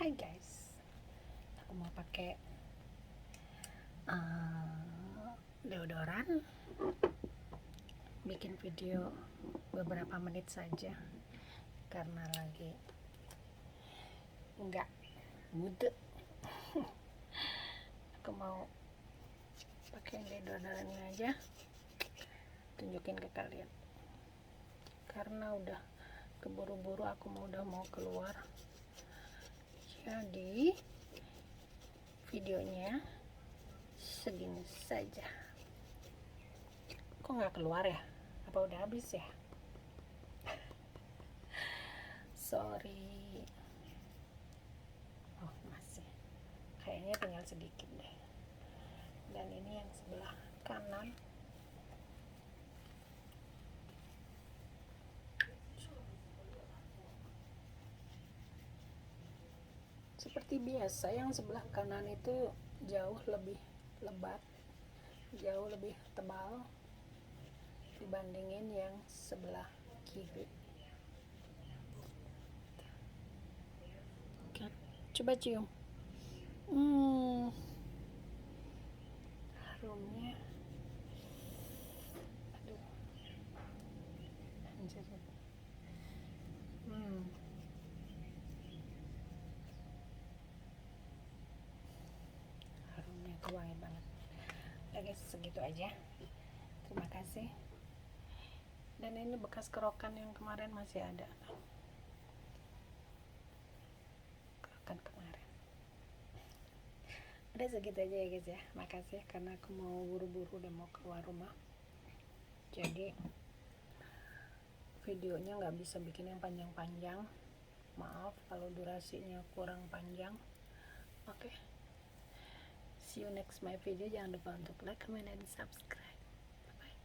Hai guys, aku mau pakai deodoran, bikin video beberapa menit saja karena lagi nggak mood. Aku mau pakai deodoran ini aja, tunjukin ke kalian karena udah keburu-buru, aku udah mau keluar. Jadi videonya segini saja. Kok nggak keluar ya? Apa udah habis ya? Sorry. Oh, masih. Kayaknya tinggal sedikit deh. Dan ini yang sebelah kanan. Seperti biasa, yang sebelah kanan itu jauh lebih lebat, jauh lebih tebal dibandingin yang sebelah kiri. Oke, coba cium. Harumnya, aduh, anjir. Harumnya tuh wangi banget. Oke guys, segitu aja. Terima kasih. Dan ini bekas kerokan yang kemarin masih ada. Kerokan kemarin. Udah segitu aja ya guys ya. Makasih karena aku mau buru-buru, udah mau keluar rumah. Jadi videonya nggak bisa bikin yang panjang-panjang. Maaf kalau durasinya kurang panjang. Oke. See you next my video. Jangan lupa untuk like, comment, dan subscribe. Bye bye.